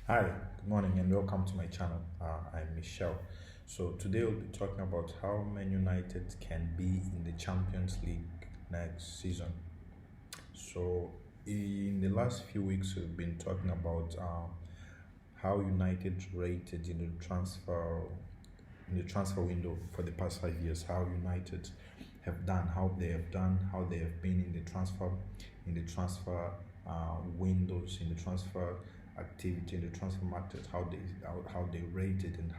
Hi, good morning, and welcome to my channel. I'm Michelle. So today we'll be talking about how Man United can be in the Champions League next season. So in the last few weeks, we've been talking about how United rated in the transfer window for the past 5 years. How United have done, how they have been in the transfer windows, in the transfer activity, in the transfer market, how they rated and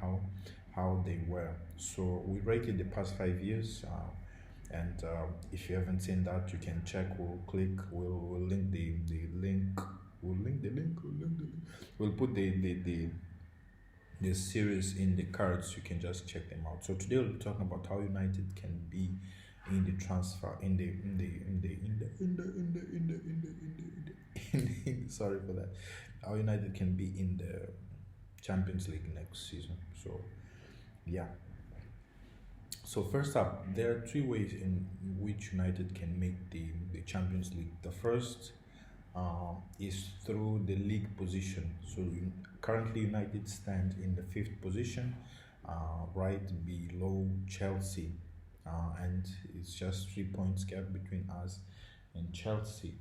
how they were. So we rated the past 5 years. And if you haven't seen that, you can check. We'll link the link. We'll put the series in the cards. You can just check them out. So today we'll be talking about how United can be in the transfer sorry for that. How United can be in the Champions League next season. So yeah. So first up, there are three ways in which United can make the Champions League. The first is through the league position. So currently United stand in the fifth position, right below Chelsea, and it's just 3 points gap between us and Chelsea.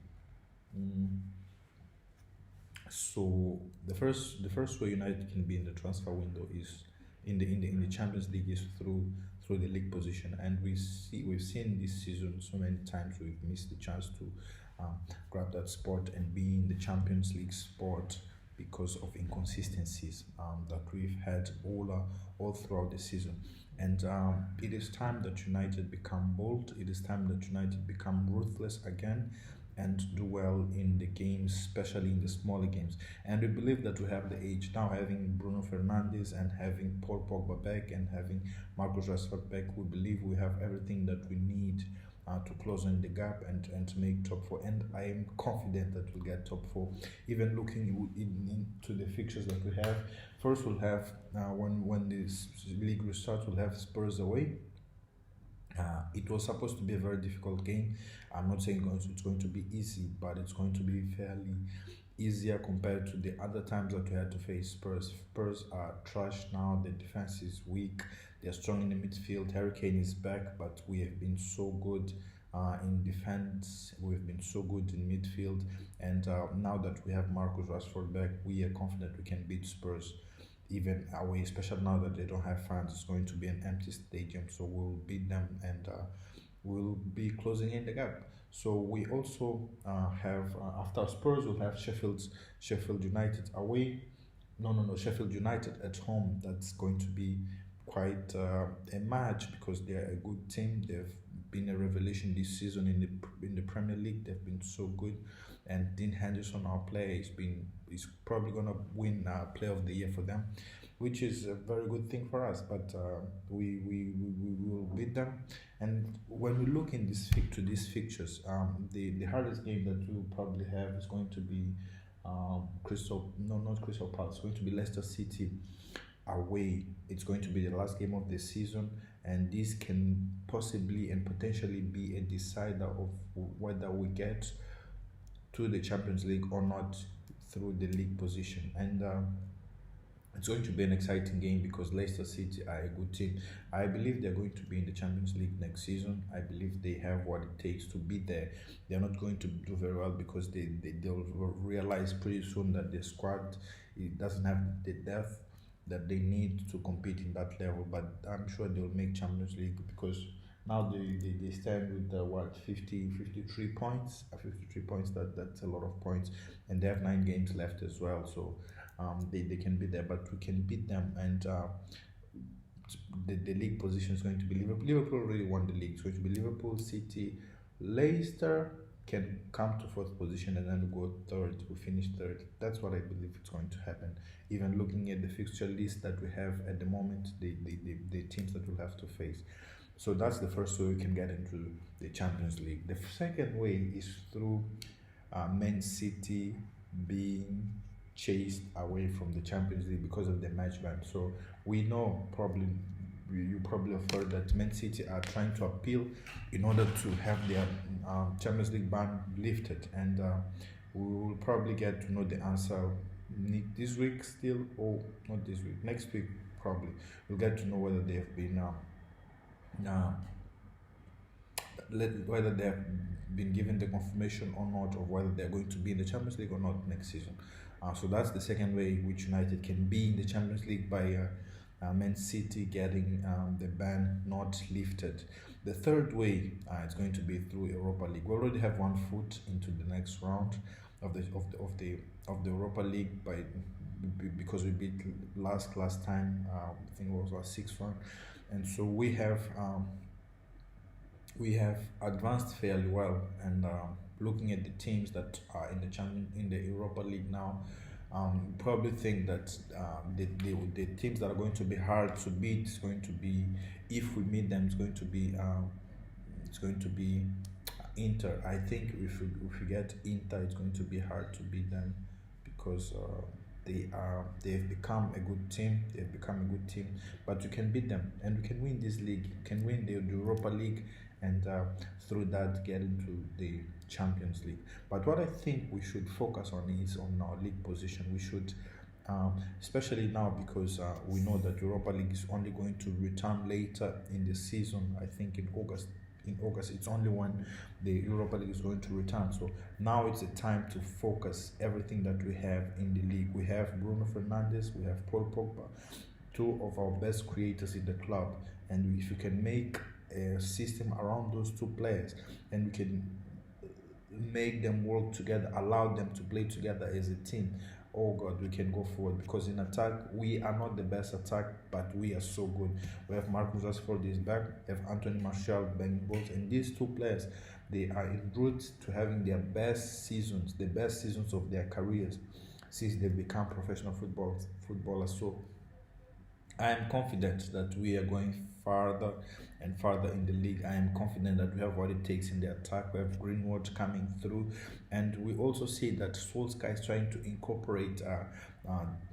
So the first way United can be in the transfer window is in the Champions League is through the league position, and we've seen this season so many times we've missed the chance to grab that spot and be in the Champions League spot because of inconsistencies that we've had all throughout the season. And it is time that United become bold. It is time that United become ruthless again and do well in the games, especially in the smaller games. And we believe that we have the age now, having Bruno Fernandes and having Paul Pogba back and having Marcus Rashford back. We believe we have everything that we need to close in the gap and to make top four. And I am confident that we'll get top four. Even looking into the fixtures that we have, first we'll have when this league restarts, we'll have Spurs away. It was supposed to be a very difficult game. I'm not saying it's going to be easy, but it's going to be fairly easier compared to the other times that we had to face Spurs. Spurs are trash now. The defense is weak. They're strong in the midfield. Harry Kane is back, but we have been so good in defense. We've been so good in midfield, and now that we have Marcus Rashford back, we are confident we can beat Spurs even away, especially now that they don't have fans. It's going to be an empty stadium, so we'll beat them and we'll be closing in the gap. So we also have after Spurs, we'll have Sheffield United away. No, Sheffield United at home. That's going to be quite a match because they're a good team. They've been a revelation this season in the Premier League. They've been so good, and Dean Henderson, our player, is probably gonna win Player of the Year for them, which is a very good thing for us. But we will beat them. And when we look in these fixtures, the hardest game that we'll probably have is going to be not Crystal Palace. It's going to be Leicester City away. It's going to be the last game of the season, and this can possibly and potentially be a decider of whether we get to the Champions League or not through the league position. And it's going to be an exciting game because Leicester City are a good team. I believe they're going to be in the Champions League next season. I believe they have what it takes to be there. They're not going to do very well because they'll realize pretty soon that the squad, it doesn't have the depth that they need to compete in that level. But I'm sure they'll make Champions League because now they stand with 53 points. 53 points, that's a lot of points, and they have 9 games left as well. So they can be there, but we can beat them. And the league position is going to be Liverpool. Liverpool already won the league. It's going to be Liverpool, City, Leicester can come to fourth position, and then we go third. We finish third. That's what I believe is going to happen. Even looking at the fixture list that we have at the moment, the teams that we'll have to face. So that's the first way we can get into the Champions League. The second way is through Man City being chased away from the Champions League because of the match ban. So we know you probably have heard that Man City are trying to appeal in order to have their Champions League ban lifted, and we will probably get to know the answer this week still, or not this week, next week probably, we'll get to know whether they have been uh, whether they have been given the confirmation or not, or whether they're going to be in the Champions League or not next season. So that's the second way which United can be in the Champions League, by Man City getting the ban not lifted. The third way is going to be through Europa League. We already have one foot into the next round of the Europa League because we beat last time. I think it was our sixth round, and so we have advanced fairly well. And looking at the teams that are in the Europa League now, probably think that the teams that are going to be hard to beat is going to be, if we meet them, it's going to be Inter. I think if we get Inter, it's going to be hard to beat them, because they've become a good team. But you can beat them, and we can win this league. You can win the Europa League, and through that get into the Champions League. But what I think we should focus on is on our league position. We should, especially now, because we know that Europa League is only going to return later in the season. I think in August. It's only when the Europa League is going to return. So now it's a time to focus everything that we have in the league. We have Bruno Fernandes, we have Paul Pogba, two of our best creators in the club. And if you can make a system around those two players, and we can make them work together, allow them to play together as a team, oh God, we can go forward. Because in attack, we are not the best attack, but we are so good. We have Marcus Rashford is back, we have Anthony Martial banging goals, and these two players, they are en route to having their best seasons, the best seasons of their careers since they've become professional footballers. So I am confident that we are going farther and farther in the league. I am confident that we have what it takes in the attack. We have Greenwood coming through, and we also see that Solskjaer is trying to incorporate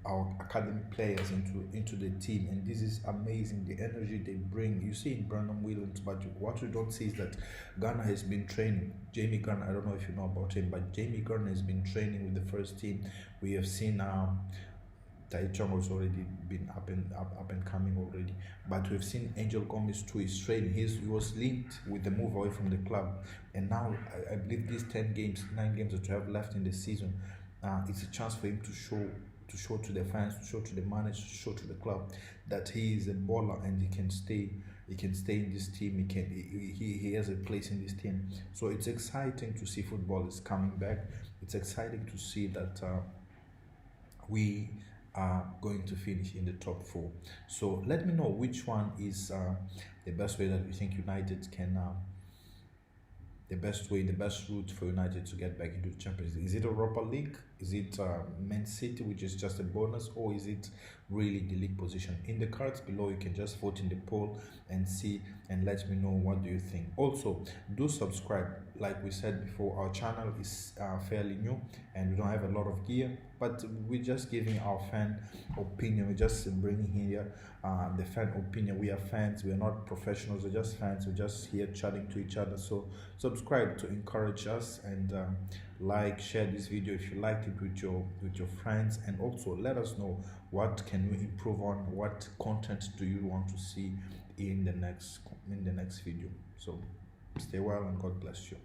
our academy players into the team, and this is amazing. The energy they bring, you see in Brandon Williams, but what you don't see is that Ghana has been training. Jamie Garner, I don't know if you know about him, but Jamie Garner has been training with the first team. We have seen Tai Chong has already been up and coming already, but we've seen Angel Gomez too is training. He was linked with the move away from the club, and now I believe these 9 games that we have left in the season, it's a chance for him to show to the fans, to show to the manager, to show to the club that he is a baller and he can stay in this team. He has a place in this team. So it's exciting to see football is coming back. It's exciting to see that we are going to finish in the top 4. So let me know which one is the best way that you think United can the best route for United to get back into the Champions League. Is it Europa League? Is it Man City, which is just a bonus, or is it really the league position? In the cards below, you can just vote in the poll and see, and let me know what do you think. Also, do subscribe. Like we said before, our channel is fairly new and we don't have a lot of gear, but we're just giving our fan opinion. We're just bringing here the fan opinion. We are fans, we are not professionals, we're just fans. We're just here chatting to each other. So subscribe to encourage us, and like, share this video if you liked it with your friends, and also let us know what can we improve on, what content do you want to see in the next video. So stay well and God bless you.